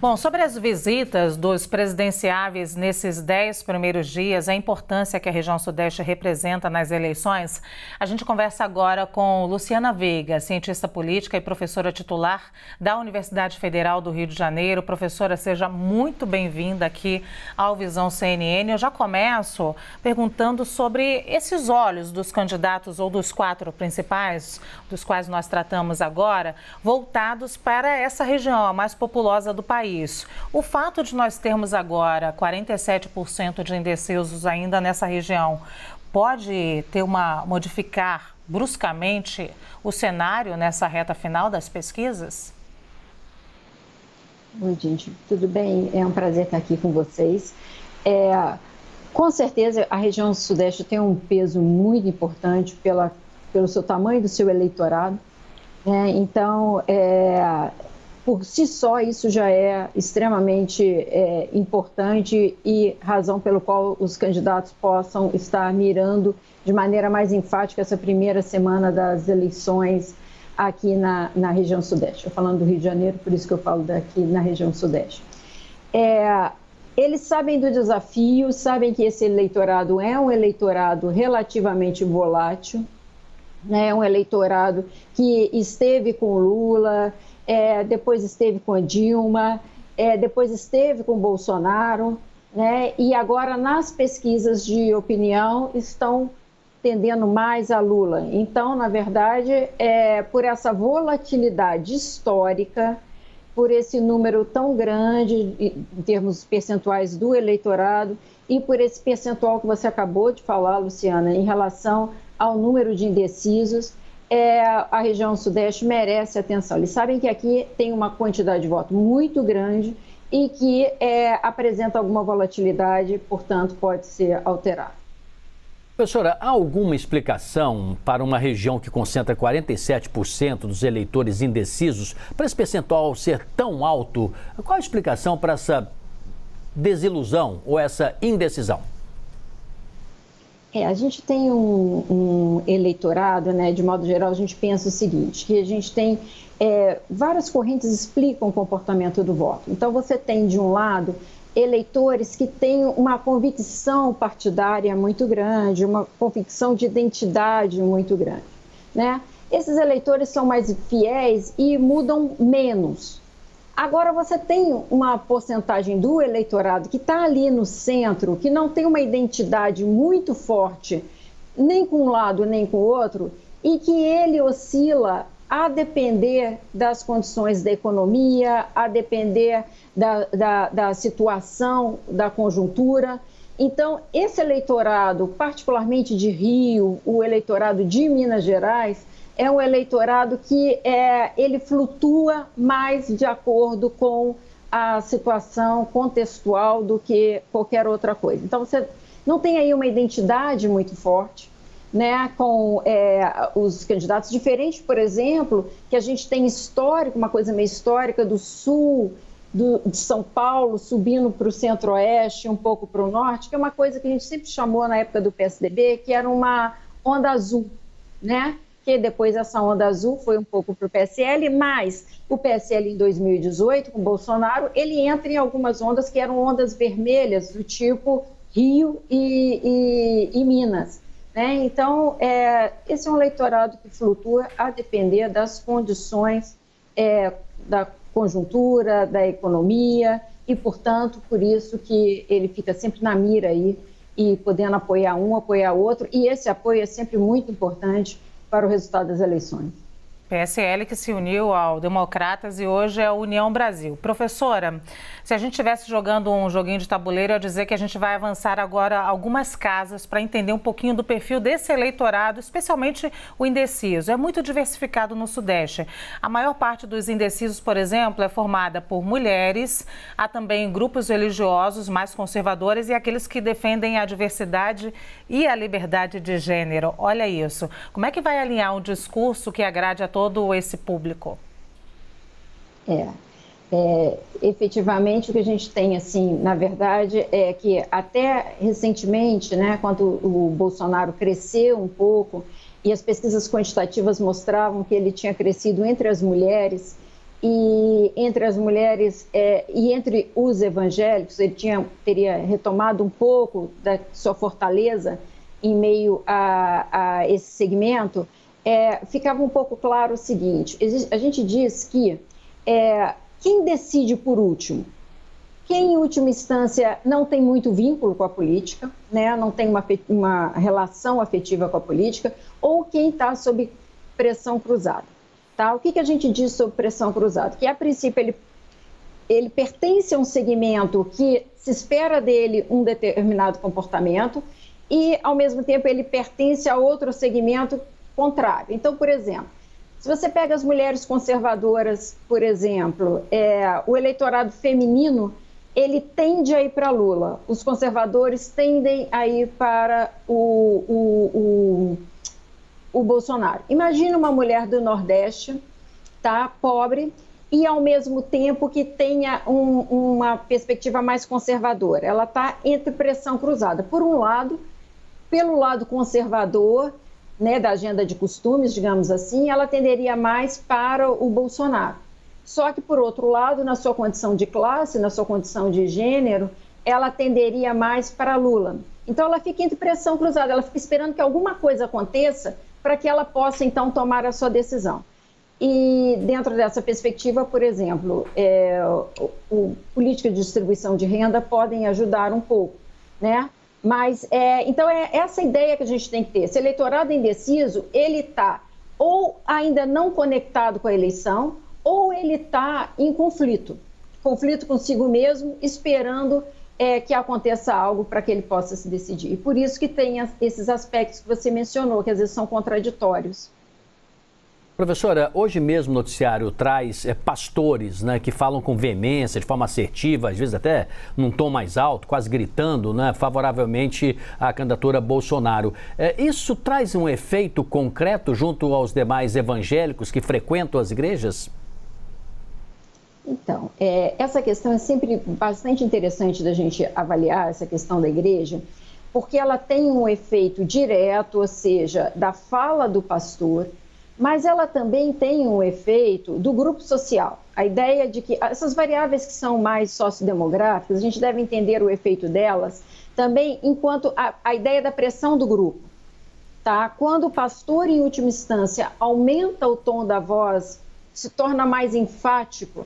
Bom, sobre as visitas dos presidenciáveis nesses 10 primeiros dias, a importância que a região Sudeste representa nas eleições, a gente conversa agora com Luciana Veiga, cientista política e professora titular da Universidade Federal do Rio de Janeiro. Professora, seja muito bem-vinda aqui ao Visão CNN. Eu já começo perguntando sobre esses olhos dos candidatos ou dos 4 principais, dos quais nós tratamos agora, voltados para essa região, a mais populosa do país. O fato de nós termos agora 47% de indecisos ainda nessa região pode modificar bruscamente o cenário nessa reta final das pesquisas? Oi, gente, tudo bem? É um prazer estar aqui com vocês. Com certeza, a região Sudeste tem um peso muito importante pelo seu tamanho do seu eleitorado, né? Então, por si só, isso já é extremamente importante e razão pelo qual os candidatos possam estar mirando de maneira mais enfática essa primeira semana das eleições aqui na região Sudeste. Estou falando do Rio de Janeiro, por isso que eu falo daqui na região Sudeste. Eles sabem do desafio, sabem que esse eleitorado é um eleitorado relativamente volátil, né? É um eleitorado que esteve com Lula, depois esteve com a Dilma, depois esteve com o Bolsonaro, né? E agora nas pesquisas de opinião estão tendendo mais a Lula. Então, na verdade, por essa volatilidade histórica, por esse número tão grande em termos percentuais do eleitorado e por esse percentual que você acabou de falar, Luciana, em relação ao número de indecisos, a região Sudeste merece atenção. Eles sabem que aqui tem uma quantidade de voto muito grande e que apresenta alguma volatilidade, portanto, pode ser alterado. Professora, há alguma explicação para uma região que concentra 47% dos eleitores indecisos, para esse percentual ser tão alto? Qual a explicação para essa desilusão ou essa indecisão? A gente tem um eleitorado, né? De modo geral, a gente pensa o seguinte, que a gente tem várias correntes explicam o comportamento do voto. Então, você tem, de um lado, eleitores que têm uma convicção partidária muito grande, uma convicção de identidade muito grande, né? Esses eleitores são mais fiéis e mudam menos. Agora, você tem uma porcentagem do eleitorado que está ali no centro, que não tem uma identidade muito forte, nem com um lado nem com o outro, e que ele oscila a depender das condições da economia, a depender da situação, da conjuntura. Então, esse eleitorado, particularmente de Rio, o eleitorado de Minas Gerais, é um eleitorado que ele flutua mais de acordo com a situação contextual do que qualquer outra coisa. Então, você não tem aí uma identidade muito forte, né, com os candidatos, diferente, por exemplo, que a gente tem histórico, uma coisa meio histórica do sul, de São Paulo, subindo para o centro-oeste, um pouco para o norte, que é uma coisa que a gente sempre chamou na época do PSDB, que era uma onda azul, né? Que depois essa onda azul foi um pouco para o PSL, mas o PSL em 2018, com o Bolsonaro, ele entra em algumas ondas que eram ondas vermelhas, do tipo Rio e Minas, né? Então, esse é um eleitorado que flutua a depender das condições da conjuntura, da economia e, portanto, por isso que ele fica sempre na mira aí e podendo apoiar um, apoiar outro, e esse apoio é sempre muito importante para o resultado das eleições. PSL que se uniu ao Democratas e hoje é a União Brasil. Professora, se a gente estivesse jogando um joguinho de tabuleiro, eu ia dizer que a gente vai avançar agora algumas casas para entender um pouquinho do perfil desse eleitorado, especialmente o indeciso. É muito diversificado no Sudeste. A maior parte dos indecisos, por exemplo, é formada por mulheres, há também grupos religiosos mais conservadores e aqueles que defendem a diversidade e a liberdade de gênero. Olha isso. Como é que vai alinhar um discurso que agrade a todo esse público? Efetivamente, o que a gente tem, assim, na verdade, é que até recentemente, né, quando o Bolsonaro cresceu um pouco e as pesquisas quantitativas mostravam que ele tinha crescido entre as mulheres, e entre as mulheres e entre os evangélicos, ele teria retomado um pouco da sua fortaleza em meio a esse segmento, ficava um pouco claro o seguinte: a gente diz que quem decide por último, quem em última instância não tem muito vínculo com a política, né, não tem uma relação afetiva com a política, ou quem está sob pressão cruzada. Tá? O que a gente diz sobre pressão cruzada? Que a princípio ele pertence a um segmento que se espera dele um determinado comportamento e, ao mesmo tempo, ele pertence a outro segmento contrário. Então, por exemplo, se você pega as mulheres conservadoras, por exemplo, o eleitorado feminino, ele tende a ir para Lula. Os conservadores tendem a ir para o Bolsonaro. Imagina uma mulher do Nordeste, tá, pobre, e ao mesmo tempo que tenha uma perspectiva mais conservadora. Ela está entre pressão cruzada. Por um lado, pelo lado conservador, né, da agenda de costumes, digamos assim, ela tenderia mais para o Bolsonaro. Só que, por outro lado, na sua condição de classe, na sua condição de gênero, ela tenderia mais para Lula. Então, ela fica entre pressão cruzada, ela fica esperando que alguma coisa aconteça para que ela possa, então, tomar a sua decisão. E, dentro dessa perspectiva, por exemplo, política de distribuição de renda podem ajudar um pouco, né? Mas, então, essa ideia que a gente tem que ter. Esse eleitorado indeciso, ele está ou ainda não conectado com a eleição, ou ele está em conflito consigo mesmo, esperando que aconteça algo para que ele possa se decidir. E por isso que tem esses aspectos que você mencionou, que às vezes são contraditórios. Professora, hoje mesmo o noticiário traz pastores, né, que falam com veemência, de forma assertiva, às vezes até num tom mais alto, quase gritando, né, favoravelmente à candidatura Bolsonaro. Isso traz um efeito concreto junto aos demais evangélicos que frequentam as igrejas? Então, essa questão é sempre bastante interessante da gente avaliar, essa questão da igreja, porque ela tem um efeito direto, ou seja, da fala do pastor, mas ela também tem um efeito do grupo social. A ideia de que essas variáveis que são mais sociodemográficas, a gente deve entender o efeito delas também enquanto a ideia da pressão do grupo. Tá? Quando o pastor, em última instância, aumenta o tom da voz, se torna mais enfático,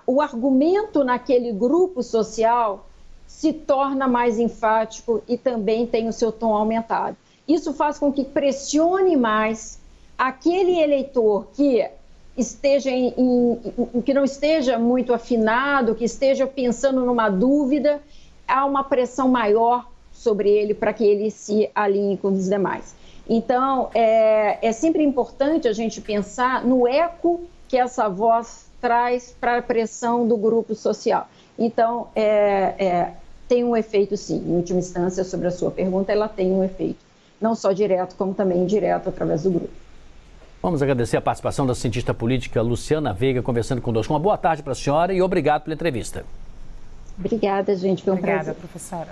o argumento naquele grupo social se torna mais enfático e também tem o seu tom aumentado. Isso faz com que pressione mais aquele eleitor que que não esteja muito afinado, que esteja pensando numa dúvida, há uma pressão maior sobre ele para que ele se alinhe com os demais. Então, é sempre importante a gente pensar no eco que essa voz traz para a pressão do grupo social. Então, tem um efeito, sim. Em última instância, sobre a sua pergunta, ela tem um efeito, não só direto, como também indireto, através do grupo. Vamos agradecer a participação da cientista política Luciana Veiga, conversando conosco. Uma boa tarde para a senhora e obrigado pela entrevista. Obrigada, gente. Foi um prazer. Obrigada, professora.